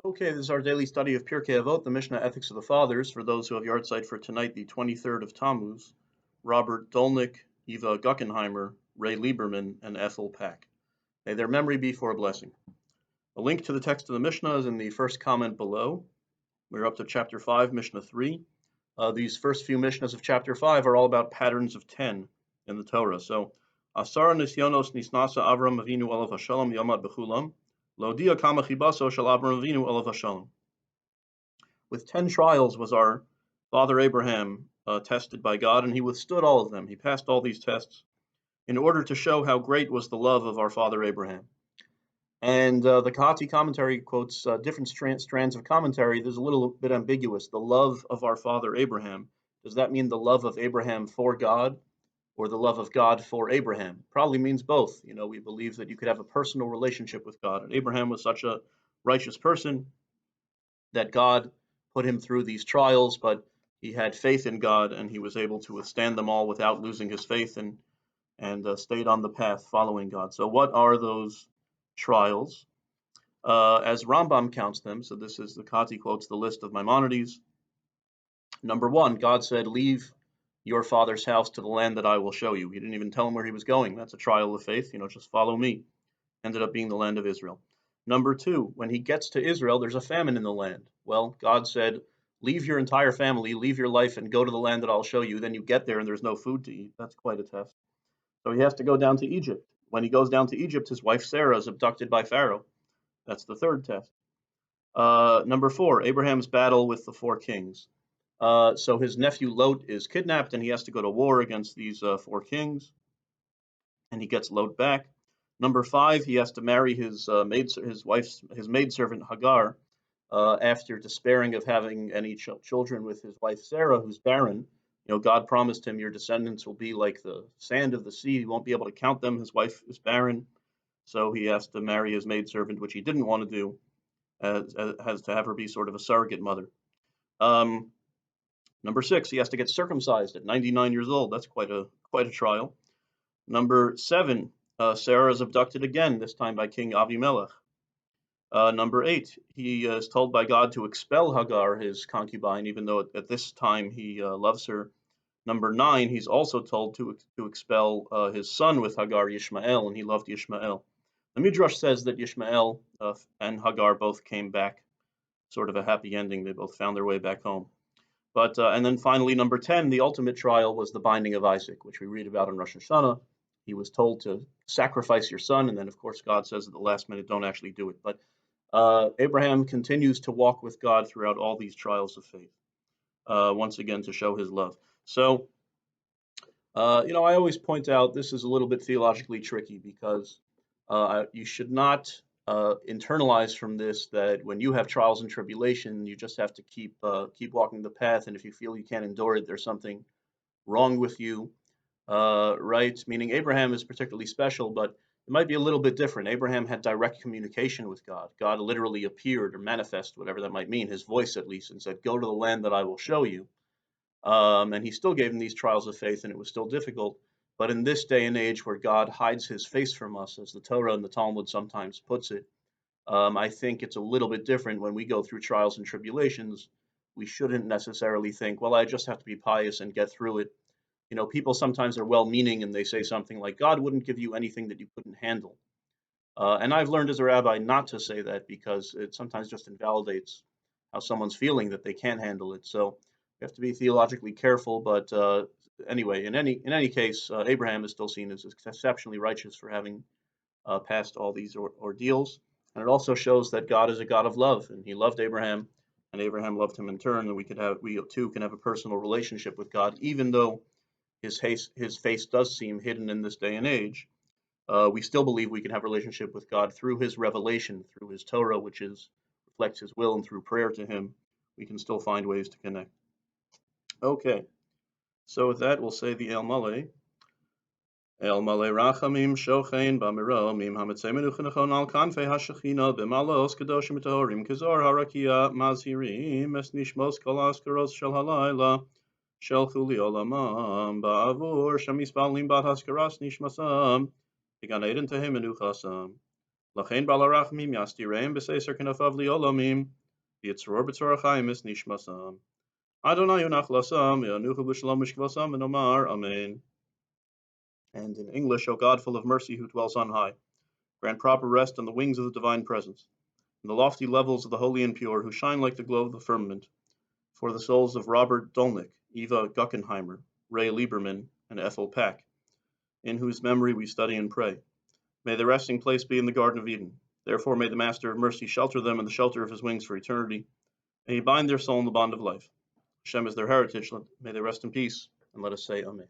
Okay, this is our daily study of Pirkei Avot, the Mishnah Ethics of the Fathers. For those who have yard site for tonight, the 23rd of Tammuz, Robert Dolnick, Eva Guckenheimer, Ray Lieberman, and Ethel Pack. May their memory be for a blessing. A link to the text of the Mishnah is in the first comment below. We're up to chapter 5, Mishnah 3. These first few Mishnahs of chapter 5 are all about patterns of 10 in the Torah. So, Asar Nisyonos Nisnasa Avram Avinu Olav Hashalom Yomad Bechulam, Lodia Kama Chibaso Shal Avram Avinu Olav Hashalom. With 10 trials was our father Abraham tested by God, and he withstood all of them. He passed all these tests in order to show how great was the love of our father Abraham. And the Kahati commentary quotes different strands of commentary. There's a little bit ambiguous. The love of our father Abraham. Does that mean the love of Abraham for God or the love of God for Abraham? Probably means both. You know, we believe that you could have a personal relationship with God. And Abraham was such a righteous person that God put him through these trials, but he had faith in God and he was able to withstand them all without losing his faith and stayed on the path following God. So, what are those trials? As Rambam counts them, so this is the Kati quotes the list of Maimonides. Number one, God said, "Leave your father's house to the land that I will show you." He didn't even tell him where he was going. That's a trial of faith. Just follow me. Ended up being the land of Israel. Number two, when he gets to Israel, there's a famine in the land. Well, God said, leave your entire family, leave your life, and go to the land that I'll show you. Then you get there and there's no food to eat. That's quite a test. So he has to go down to Egypt. When he goes down to Egypt, his wife Sarah is abducted by Pharaoh. That's the third test. Number four, Abraham's battle with the four kings. So his nephew Lot is kidnapped and he has to go to war against these four kings, and he gets Lot back. Number five, he has to marry his maidservant Hagar after despairing of having any children with his wife Sarah, who's barren. God promised him, "Your descendants will be like the sand of the sea. You won't be able to count them." His wife is barren, so he has to marry his maidservant, which he didn't want to do, has to have her be sort of a surrogate mother. Number six, he has to get circumcised at 99 years old. That's quite a trial. Number seven, Sarah is abducted again, this time by King Avimelech. Number eight, he is told by God to expel Hagar, his concubine, even though at this time he loves her. Number nine, he's also told to expel his son with Hagar, Yishmael, and he loved Yishmael. The Midrash says that Yishmael and Hagar both came back, sort of a happy ending. They both found their way back home. But and then finally, number 10, the ultimate trial was the binding of Isaac, which we read about in Rosh Hashanah. He was told to sacrifice your son, and then, of course, God says at the last minute, don't actually do it. But Abraham continues to walk with God throughout all these trials of faith, once again to show his love. So, I always point out this is a little bit theologically tricky because you should not internalize from this that when you have trials and tribulation, you just have to keep walking the path, and if you feel you can't endure it, there's something wrong with you, right? Meaning Abraham is particularly special, but it might be a little bit different. Abraham had direct communication with God. God literally appeared or manifested, whatever that might mean, his voice at least, and said, "Go to the land that I will show you." And he still gave him these trials of faith, and it was still difficult. But in this day and age where God hides his face from us, as the Torah and the Talmud sometimes puts it, I think it's a little bit different when we go through trials and tribulations. We shouldn't necessarily think, well, I just have to be pious and get through it. People sometimes are well-meaning and they say something like, God wouldn't give you anything that you couldn't handle. And I've learned as a rabbi not to say that because it sometimes just invalidates how someone's feeling that they can't handle it. So we have to be theologically careful. But anyway, in any case, Abraham is still seen as exceptionally righteous for having passed all these ordeals. And it also shows that God is a God of love, and He loved Abraham, and Abraham loved him in turn. And we too can have a personal relationship with God, even though his face does seem hidden in this day and age. We still believe we can have a relationship with God through His revelation, through His Torah, which reflects His will, and through prayer to Him. We can still find ways to connect. Okay, so with that, we'll say the El Maleh. El Maleh Rachamim Shochein Bamiro Mim Hamitzei Menuchanachon Al Kanfei Hashachina B'Malos Kadoshim Tahorim Kizor Harakia Mazhirim Es Nishmos Kol Askaros Shel Halayla Shel Chuli Olamam Ba'avur Shamispalim Bat Haskaras Nishmasam Tigan Eden Tehim Menuchasam Lachein balarachmim yastireim b'seiser kanafav li'olamim. Yitzror b'tzorach chaim es nishmasam. Adonai yunach lasam yanuchu b'shalom mishkvasam and Omar Amen. And in English, O God, full of mercy, who dwells on high, grant proper rest on the wings of the divine presence, in the lofty levels of the holy and pure, who shine like the glow of the firmament, for the souls of Robert Dolnick, Eva Guckenheimer, Ray Lieberman, and Ethel Pack, in whose memory we study and pray. May their resting place be in the Garden of Eden. Therefore may the Master of Mercy shelter them in the shelter of his wings for eternity. May he bind their soul in the bond of life. Hashem is their heritage. May they rest in peace, and let us say Amen.